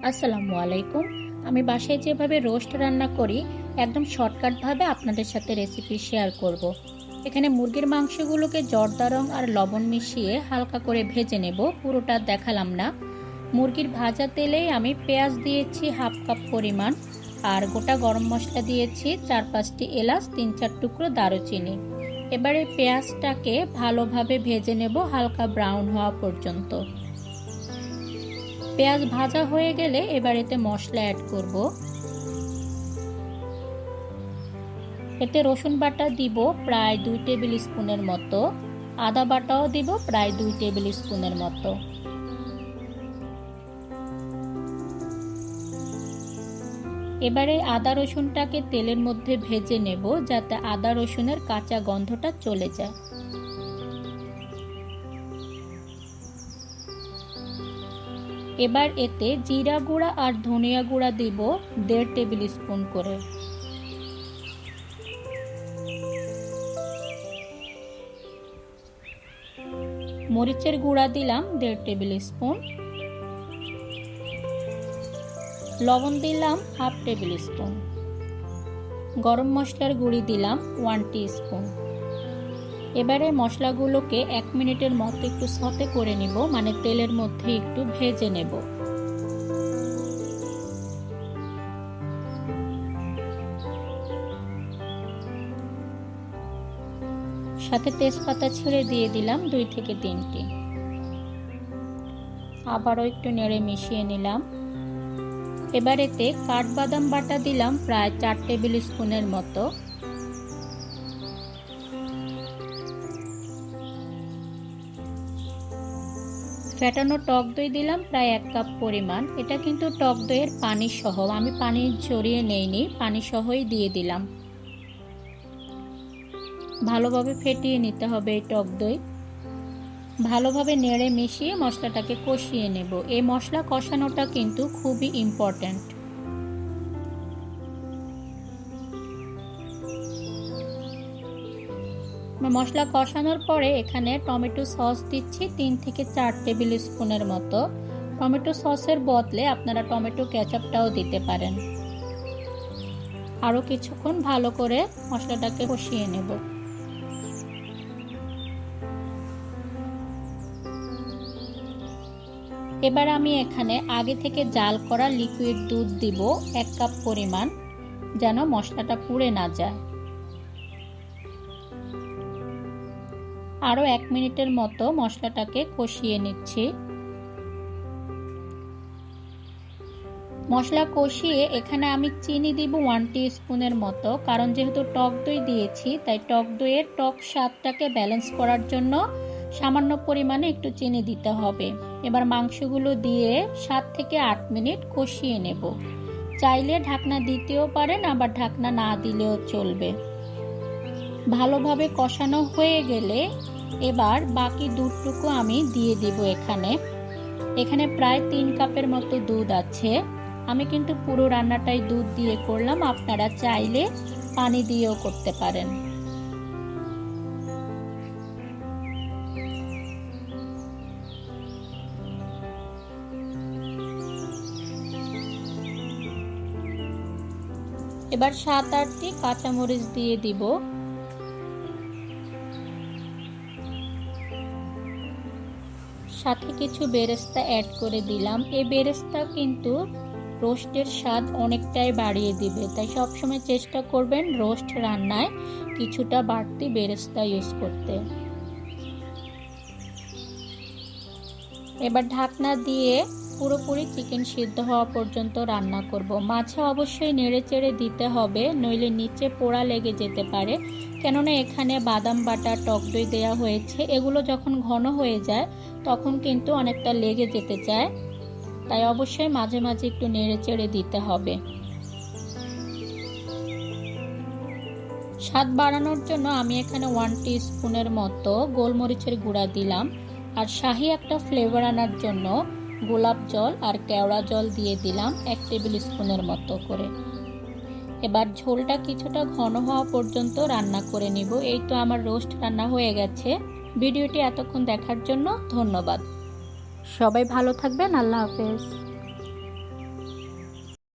আসসালামু আলাইকুম। আমি বাসায় যেভাবে রোস্ট রান্না করি একদম শর্টকাটভাবে আপনাদের সাথে রেসিপি শেয়ার করব। এখানে মুরগির মাংসগুলোকে জর্দা রং আর লবণ মিশিয়ে হালকা করে ভেজে নেব, পুরোটা দেখালাম না। মুরগির ভাজা তেলেই আমি পেঁয়াজ দিয়েছি হাফ কাপ পরিমাণ, আর গোটা গরম মশলা দিয়েছি 4-5টি এলাচ, 3-4 টুকরো দারুচিনি। এবারে পেঁয়াজটাকে ভালোভাবে ভেজে নেব হালকা ব্রাউন হওয়া পর্যন্ত। পেঁয়াজ ভাজা হয়ে গেলে এবার এতে মশলা অ্যাড করব। এতে রসুন বাটা দিব প্রায় 2 টেবিল স্পুনের মতো, আদা বাটাও দিব প্রায় 2 টেবিল স্পুনের মতো। এবারে আদা রসুনটাকে তেলের মধ্যে ভেজে নেব যাতে আদা রসুনের কাঁচা গন্ধটা চলে যায়। এবার এতে জিরা গুঁড়া আর ধনিয়া গুঁড়া দিব 1.5 টেবিল স্পুন করে। মরিচের গুঁড়া দিলাম 1.5 টেবিল স্পুন, লবণ দিলাম হাফ টেবিল স্পুন, গরম মশলার গুঁড়ি দিলাম 1 টিস্পুন। এবারে মশলাগুলোকে 1 মিনিটের মতো একটু সতে করে নিব, মানে তেলের মধ্যে একটু ভেজে নেব। সাথে তেজপাতা ছিঁড়ে দিয়ে দিলাম 2 থেকে 3টি। আবারও একটু নেড়ে মিশিয়ে নিলাম। এবার এতে কাঠবাদাম বাটা দিলাম প্রায় 4 টেবিল স্পুনের মতো। ফেটানো টক দই দিলাম প্রায় 1 কাপ পরিমাণ। এটা কিন্তু টক দইয়ের পানি সহ, আমি পানি ঝরিয়ে নেইনি, পানি সহই দিয়ে দিলাম। ভালোভাবে ফেটিয়ে নিতে হবে এই টক দই। ভালোভাবে নেড়ে মিশিয়ে মশলাটাকে কষিয়ে নেব। এই মশলা কষানোটা কিন্তু খুবই ইম্পর্ট্যান্ট। মশলা কষানোর পরে এখানে টমেটো সস দিচ্ছি 3 থেকে 4 টেবিল স্পুনের মতো। টমেটো সসের বদলে আপনারা টমেটো কেচাপটাও দিতে পারেন। আরও কিছুক্ষণ ভালো করে মশলাটাকে কষিয়ে নেব। এবার আমি এখানে আগে থেকে জাল করা লিকুইড দুধ দিব 1 কাপ পরিমাণ, যেন মশলাটা পুড়ে না যায়। আরও 1 মিনিটের মতো মশলাটাকে কষিয়ে নিচ্ছি। মশলা কষিয়ে এখানে আমি চিনি দিব 1 টিস্পুনের মতো, কারণ যেহেতু টক দই দিয়েছি তাই টক দইয়ের টক স্বাদটাকে ব্যালেন্স করার জন্য সামান্য পরিমাণে একটু চিনি দিতে হবে। এবার মাংসগুলো দিয়ে 7 থেকে 8 মিনিট কষিয়ে নেব। চাইলে ঢাকনা দিতেও পারেন, আবার ঢাকনা না দিলেও চলবে। ভালোভাবে কষানো হয়ে গেলে এবার বাকি দুধটুকু আমি দিয়ে দিব। এখানে প্রায় 3 কাপের মতো দুধ আছে। আমি কিন্তু পুরো রান্নাটাই দুধ দিয়ে করলাম, আপনারা চাইলে পানি দিয়েও করতে পারেন। এবার 7-8টি কাঁচামরিচ দিয়ে দিব। সাথে কিছু বেরেস্তা অ্যাড করে দিলাম। এই বেরেস্তা কিন্তু রোস্টের স্বাদ অনেকটাই বাড়িয়ে দিবে, তাই সবসময় চেষ্টা করবেন রোস্ট রান্নায় কিছুটা বাড়তি বেরেস্তা ইউজ করতে। এবার ঢাকনা দিয়ে পুরোপুরি চিকেন সিদ্ধ হওয়া পর্যন্ত রান্না করব। মাঝে অবশ্যই নেড়েচেড়ে দিতে হবে, নইলে নিচে পোড়া লেগে যেতে পারে, কেননা এখানে বাদাম বাটা, টক দই দেওয়া হয়েছে। এগুলো যখন ঘন হয়ে যায় তখন কিন্তু অনেকটা লেগে যেতে চায়, তাই অবশ্যই মাঝে মাঝে একটু নেড়েচেড়ে দিতে হবে। স্বাদ বাড়ানোর জন্য আমি এখানে 1 টিস্পুনের মতো গোলমরিচের গুঁড়া দিলাম, আর শাহি একটা ফ্লেভার আনার জন্য গোলাপ জল আর কেওড়া জল দিয়ে দিলাম 1 টেবিল স্পুনের মতো করে। এবার ঝোলটা কিছুটা ঘন হওয়া পর্যন্ত রান্না করে নিব। এই তো আমার রোস্ট রান্না হয়ে গেছে। ভিডিওটি এতক্ষণ দেখার জন্য ধন্যবাদ। সবাই ভালো থাকবেন। আল্লাহ হাফেজ।